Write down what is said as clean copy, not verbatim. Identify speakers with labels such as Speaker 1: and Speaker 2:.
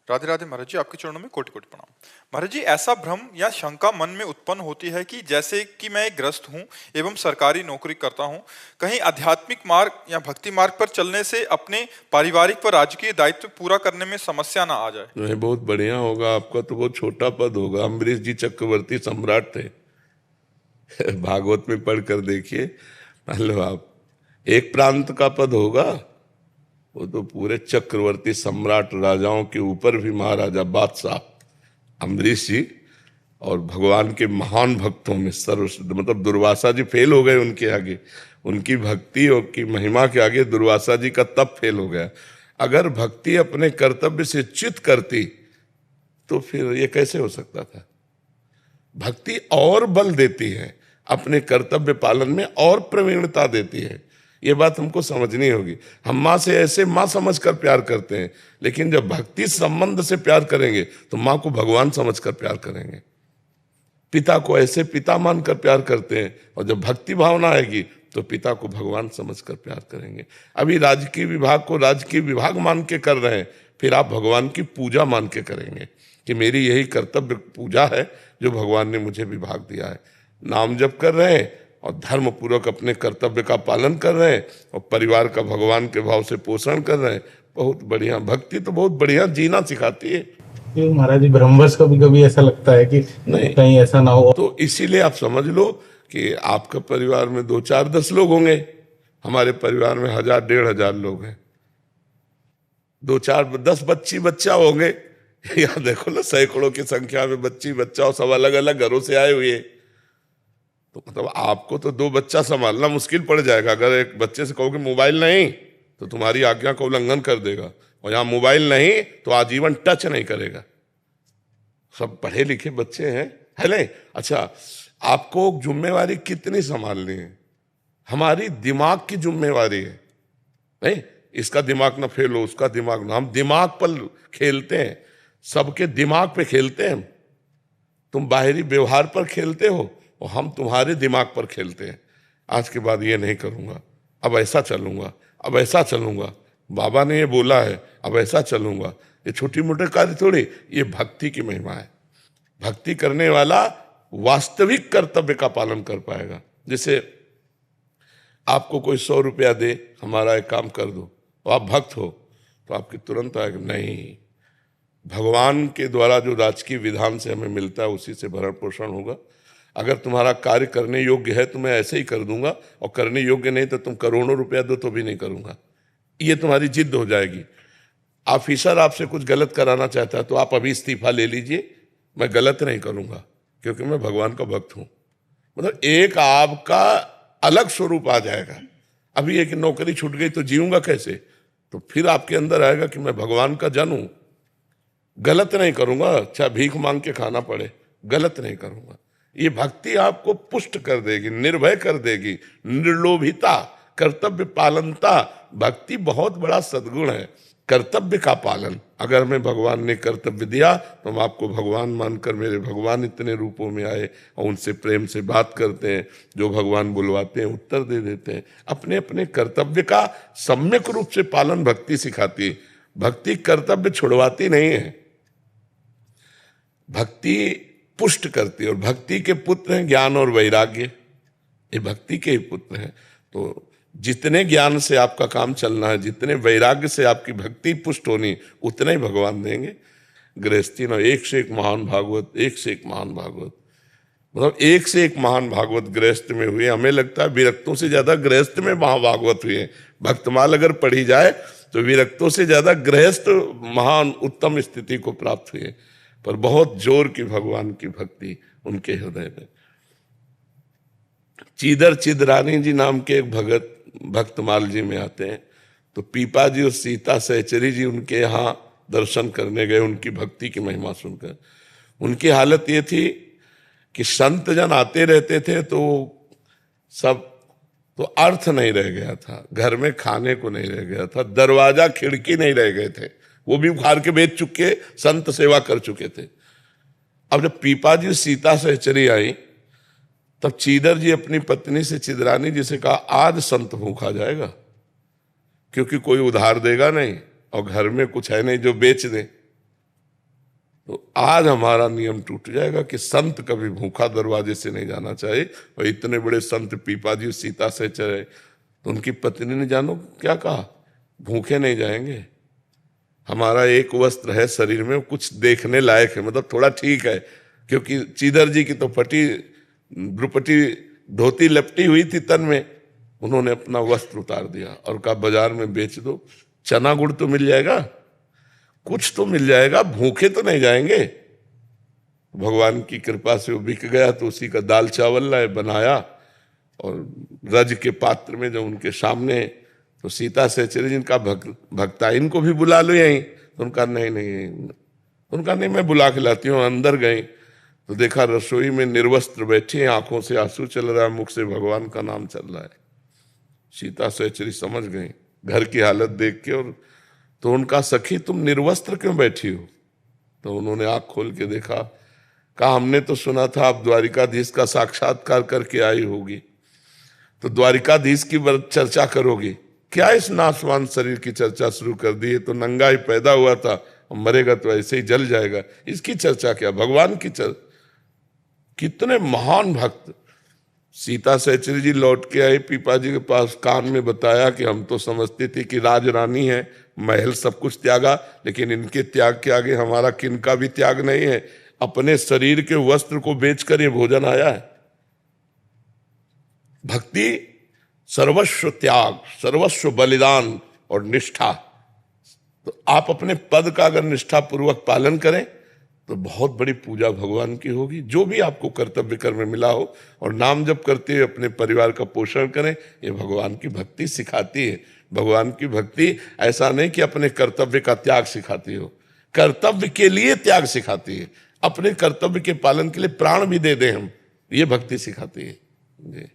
Speaker 1: राधे राधे महाराज जी, आपके चरणों में कोटि कोटि प्रणाम। महाराज जी, ऐसा भ्रम या शंका मन में उत्पन्न होती है कि जैसे कि मैं एक गृहस्थ हूँ एवं सरकारी नौकरी करता हूँ, कहीं आध्यात्मिक मार्ग या भक्ति मार्ग पर चलने से अपने पारिवारिक व राजकीय दायित्व पूरा करने में समस्या ना आ जाए।
Speaker 2: नहीं, बहुत बढ़िया होगा। आपका तो बहुत छोटा पद होगा। अम्बरीश जी चक्रवर्ती सम्राट थे। भागवत में पढ़कर देखिए, मतलब आप एक प्रांत का पद होगा, वो तो पूरे चक्रवर्ती सम्राट राजाओं के ऊपर भी महाराजा बादशाह अम्बरीश जी, और भगवान के महान भक्तों में सर्वश्रेष्ठ। मतलब दुर्वासा जी फेल हो गए उनके आगे, उनकी भक्ति और की महिमा के आगे दुर्वासा जी का तप फेल हो गया। अगर भक्ति अपने कर्तव्य से च्युत करती तो फिर ये कैसे हो सकता था। भक्ति और बल देती है, अपने कर्तव्य पालन में और प्रवीणता देती है। ये बात हमको समझनी होगी। हम माँ से ऐसे माँ समझकर प्यार करते हैं, लेकिन जब भक्ति संबंध से प्यार करेंगे तो माँ को भगवान समझकर प्यार करेंगे। पिता को ऐसे पिता मानकर प्यार करते हैं, और जब भक्ति भावना आएगी तो पिता को भगवान समझकर प्यार करेंगे। अभी राजकीय विभाग को राजकीय विभाग मान के कर रहे हैं, फिर आप भगवान की पूजा मान के करेंगे कि मेरी यही कर्तव्य पूजा है जो भगवान ने मुझे विभाग दिया है। नाम जप कर रहे हैं और धर्म पूर्वक अपने कर्तव्य का पालन कर रहे हैं, और परिवार का भगवान के भाव से पोषण कर रहे हैं। बहुत बढ़िया भक्ति तो बहुत बढ़िया जीना सिखाती है।
Speaker 3: महाराज जी, ब्रह्मवश कभी कभी ऐसा लगता है कि
Speaker 2: नहीं,
Speaker 3: कहीं ऐसा ना हो।
Speaker 2: तो इसीलिए आप समझ लो कि आपका परिवार में 2 4 10 लोग होंगे, हमारे परिवार में 1000 1500 लोग हैं। 2 4 10 बच्ची बच्चा होंगे, या देखो ना सैकड़ों की संख्या में बच्ची बच्चा, और सब अलग अलग घरों से आए हुए। तो मतलब आपको तो 2 बच्चा संभालना मुश्किल पड़ जाएगा। अगर एक बच्चे से कहोगे मोबाइल नहीं, तो तुम्हारी आज्ञा का उल्लंघन कर देगा, और यहाँ मोबाइल नहीं तो आजीवन टच नहीं करेगा। सब पढ़े लिखे बच्चे हैं, है नहीं? अच्छा, आपको जिम्मेवारी कितनी संभालनी है? हमारी दिमाग की जिम्मेवारी है। नहीं, इसका दिमाग ना फेल हो, उसका दिमाग ना। हम दिमाग पर खेलते हैं, सबके दिमाग पे खेलते हैं। तुम बाहरी व्यवहार पर खेलते हो और हम तुम्हारे दिमाग पर खेलते हैं। आज के बाद ये नहीं करूंगा, अब ऐसा चलूंगा, अब ऐसा चलूंगा, बाबा ने ये बोला है, अब ऐसा चलूंगा। ये छोटी मोटे कार्य थोड़ी, ये भक्ति की महिमा है। भक्ति करने वाला वास्तविक कर्तव्य का पालन कर पाएगा। जैसे आपको कोई 100 रुपया दे, हमारा एक काम कर दो, तो आप भक्त हो, तो आपकी तुरंत आएगा नहीं, भगवान के द्वारा जो राजकीय विधान से हमें मिलता है उसी से भरण पोषण होगा। अगर तुम्हारा कार्य करने योग्य है तो मैं ऐसे ही कर दूंगा, और करने योग्य नहीं तो तुम करोड़ों रुपया दो तो भी नहीं करूंगा। ये तुम्हारी जिद हो जाएगी। ऑफिसर आपसे कुछ गलत कराना चाहता है तो आप अभी इस्तीफा ले लीजिए, मैं गलत नहीं करूंगा क्योंकि मैं भगवान का भक्त हूं। मतलब एक आपका अलग स्वरूप आ जाएगा। अभी एक नौकरी छूट गई तो जीऊंगा कैसे, तो फिर आपके अंदर आएगा कि मैं भगवान का जन हूं, गलत नहीं करूंगा, चाहे भीख मांग के खाना पड़े, गलत नहीं करूंगा। ये भक्ति आपको पुष्ट कर देगी, निर्भय कर देगी, निर्लोभिता, कर्तव्य पालनता। भक्ति बहुत बड़ा सद्गुण है, कर्तव्य का पालन। अगर मैं भगवान ने कर्तव्य दिया तो हम आपको भगवान मानकर, मेरे भगवान इतने रूपों में आए, और उनसे प्रेम से बात करते हैं, जो भगवान बुलवाते हैं उत्तर दे देते हैं। अपने अपने कर्तव्य का सम्यक रूप से पालन भक्ति सिखाती है। भक्ति कर्तव्य छुड़वाती नहीं है, भक्ति पुष्ट करती है। और भक्ति के पुत्र हैं ज्ञान और वैराग्य, ये भक्ति के ही पुत्र हैं। तो जितने ज्ञान से आपका काम चलना है, जितने वैराग्य से आपकी भक्ति पुष्ट होनी, उतने ही भगवान देंगे। गृहस्थी ना एक से एक महान भागवत, एक से एक महान भागवत, मतलब एक से एक महान भागवत गृहस्थ में हुए। हमें लगता है विरक्तों से ज्यादा गृहस्थ में महाभागवत हुए। भक्तमाल अगर पढ़ी जाए तो विरक्तों से ज्यादा गृहस्थ महान उत्तम स्थिति को प्राप्त हुए। पर बहुत जोर की भगवान की भक्ति उनके हृदय में। चीदर चिदरानी जी नाम के एक भगत भक्तमाल जी में आते हैं, तो पीपा जी और सीता सहचरी जी उनके यहाँ दर्शन करने गए, उनकी भक्ति की महिमा सुनकर। उनकी हालत ये थी कि संत जन आते रहते थे तो सब, तो अर्थ नहीं रह गया था, घर में खाने को नहीं रह गया था, दरवाजा खिड़की नहीं रह गए थे, वो भी उखाड़ के बेच चुके, संत सेवा कर चुके थे। अब जब पीपा जी सीता सहचरी आई, तब चीदर जी अपनी पत्नी से, चिदरानी जी से कहा, आज संत भूखा जाएगा, क्योंकि कोई उधार देगा नहीं और घर में कुछ है नहीं जो बेच दे। तो आज हमारा नियम टूट जाएगा कि संत कभी भूखा दरवाजे से नहीं जाना चाहिए। और इतने बड़े संत पीपाजी सीता से चले तो उनकी पत्नी ने जानो क्या कहा, भूखे नहीं जाएंगे, हमारा एक वस्त्र है शरीर में, कुछ देखने लायक है, मतलब थोड़ा ठीक है, क्योंकि चीदर जी की तो फटी द्रुपटी धोती लपटी हुई थी तन में, उन्होंने अपना वस्त्र उतार दिया और कहा बाजार में बेच दो, चना गुड़ तो मिल जाएगा, कुछ तो मिल जाएगा, भूखे तो नहीं जाएंगे। भगवान की कृपा से वो बिक गया, तो उसी का दाल चावल लाए बनाया और रज के पात्र में जब उनके सामने, तो सीता से चले जिनका भक्ता इनको भी बुला लो यहीं, तो उनका नहीं, उनका नहीं मैं बुला के लाती हूँ। अंदर गए तो देखा रसोई में निर्वस्त्र बैठे हैं, आंखों से आंसू चल रहा है, मुख से भगवान का नाम चल रहा है। सीता सहचरी समझ गई घर की हालत देख के, और तो उनका सखी तुम निर्वस्त्र क्यों बैठी हो? तो उन्होंने आंख खोल के देखा, कहा हमने तो सुना था आप द्वारिकाधीश का साक्षात्कार करके आई होगी, तो द्वारिकाधीश की चर्चा करोगी क्या? इस नाशवान शरीर की चर्चा शुरू कर दी है, तो नंगा ही पैदा हुआ था, मरेगा तो ऐसे ही जल जाएगा, इसकी चर्चा क्या? भगवान की चर्चा। कितने महान भक्त। सीता सहचरी जी लौट के आए पीपा जी के पास, कान में बताया कि हम तो समझते थे कि राज रानी है, महल सब कुछ त्यागा, लेकिन इनके त्याग के आगे हमारा किनका भी त्याग नहीं है, अपने शरीर के वस्त्र को बेचकर ये भोजन आया है। भक्ति सर्वस्व त्याग, सर्वस्व बलिदान और निष्ठा। तो आप अपने पद का अगर निष्ठा पूर्वक पालन करें तो बहुत बड़ी पूजा भगवान की होगी। जो भी आपको कर्तव्य कर्म में मिला हो, और नाम जप करते हुए अपने परिवार का पोषण करें, ये भगवान की भक्ति सिखाती है। भगवान की भक्ति ऐसा नहीं कि अपने कर्तव्य का त्याग सिखाती हो, कर्तव्य के लिए त्याग सिखाती है, अपने कर्तव्य के पालन के लिए प्राण भी दे दें हम, ये भक्ति सिखाती है जी।